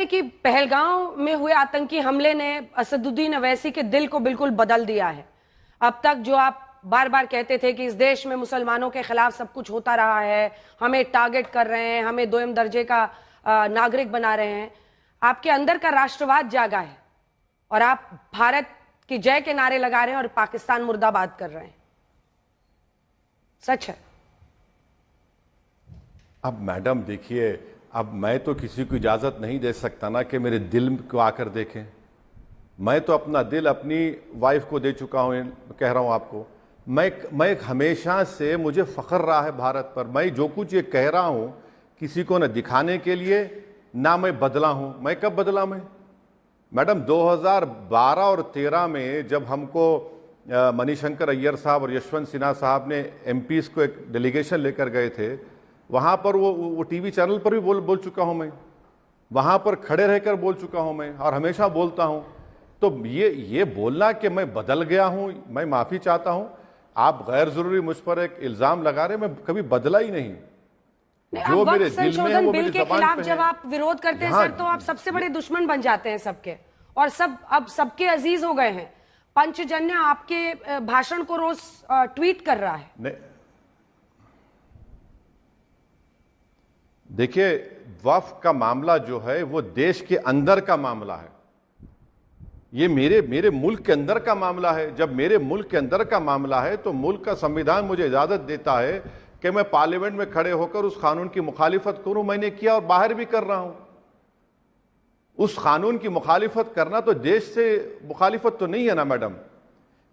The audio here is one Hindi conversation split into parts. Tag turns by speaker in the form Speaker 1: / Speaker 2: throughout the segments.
Speaker 1: हैं कि पहलगांव में हुए आतंकी हमले ने असदुद्दीन अवैसी के दिल को बिल्कुल बदल दिया है। अब तक जो आप बार बार कहते थे कि इस देश में मुसलमानों के खिलाफ सब कुछ होता रहा है, हमें टारगेट कर रहे हैं, हमें दोयम दर्जे का नागरिक बना रहे हैं, आपके अंदर का राष्ट्रवाद जागा है और आप भारत की जय के नारे लगा रहे हैं और पाकिस्तान मुर्दाबाद कर रहे हैं। सच है।
Speaker 2: अब मैडम देखिए, अब मैं तो किसी को इजाज़त नहीं दे सकता ना कि मेरे दिल को आकर देखें। मैं तो अपना दिल अपनी वाइफ को दे चुका हूँ, कह रहा हूँ आपको। मैं हमेशा से मुझे फ़ख्र रहा है भारत पर। मैं जो कुछ ये कह रहा हूँ किसी को न दिखाने के लिए ना मैं बदला हूँ। मैं कब बदला? मैं मैडम 2012 और 13 में जब हमको मणिशंकर अय्यर साहब और यशवंत सिन्हा साहब ने एमपीज को एक डेलीगेशन लेकर गए थे, वहाँ पर वो टीवी चैनल पर भी बोल चुका हूँ मैं, वहाँ पर खड़े रहकर बोल चुका हूँ मैं और हमेशा बोलता हूँ। तो ये बोलना कि मैं बदल गया हूँ, मैं माफ़ी चाहता हूँ, आप गैर ज़रूरी मुझ पर एक इल्ज़ाम लगा रहे। मैं कभी बदला ही नहीं।
Speaker 1: जो मेरे दिल में है वो बिल के खिलाफ जब आप विरोध करते हैं सर, तो आप सबसे बड़े दुश्मन बन जाते हैं सबके, और सब अब सबके अजीज हो गए हैं। पंचजन्य आपके भाषण को रोज ट्वीट कर रहा है।
Speaker 2: देखिए, वक्फ का मामला जो है वो देश के अंदर का मामला है। ये मेरे मुल्क के अंदर का मामला है। जब मेरे मुल्क के अंदर का मामला है तो मुल्क का संविधान मुझे इजाजत देता है कि मैं पार्लियामेंट में खड़े होकर उस कानून की मुखालिफत करूं। मैंने किया और बाहर भी कर रहा हूं। उस कानून की मुखालिफत करना तो देश से मुखालिफत तो नहीं है ना मैडम।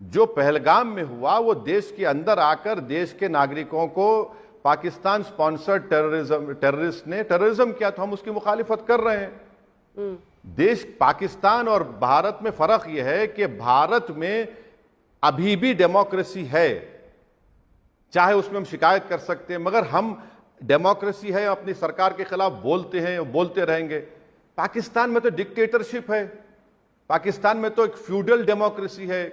Speaker 2: जो पहलगाम में हुआ वो देश के अंदर आकर देश के नागरिकों को पाकिस्तान स्पॉन्सर्ड टेररिज्म किया, तो हम उसकी मुखालिफत कर रहे हैं। देश पाकिस्तान और भारत में फर्क यह है कि भारत में अभी भी डेमोक्रेसी है, चाहे उसमें हम शिकायत कर सकते हैं, मगर हम डेमोक्रेसी है, अपनी सरकार के खिलाफ बोलते हैं, बोलते रहेंगे। पाकिस्तान में तो डिक्टेटरशिप है, पाकिस्तान में तो एक फ्यूडल डेमोक्रेसी है।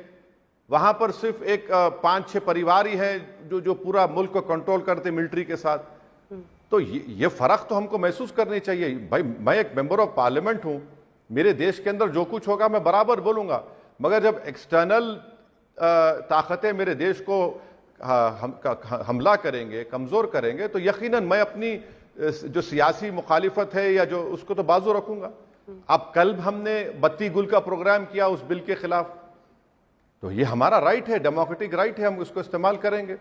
Speaker 2: वहां पर सिर्फ एक 5-6 परिवार ही हैं जो पूरा मुल्क को कंट्रोल करते मिलिट्री के साथ। तो ये फर्क तो हमको महसूस करनी चाहिए। भाई, मैं एक मेंबर ऑफ पार्लियामेंट हूं, मेरे देश के अंदर जो कुछ होगा मैं बराबर बोलूंगा, मगर जब एक्सटर्नल ताकतें मेरे देश को हमला करेंगे, कमजोर करेंगे, तो यकीनन मैं अपनी जो सियासी मुखालिफत है या जो उसको तो बाजू रखूंगा। अब कल हमने बत्ती गुल का प्रोग्राम किया उस बिल के खिलाफ, तो ये हमारा राइट है, डेमोक्रेटिक राइट है, हम उसको इस्तेमाल करेंगे।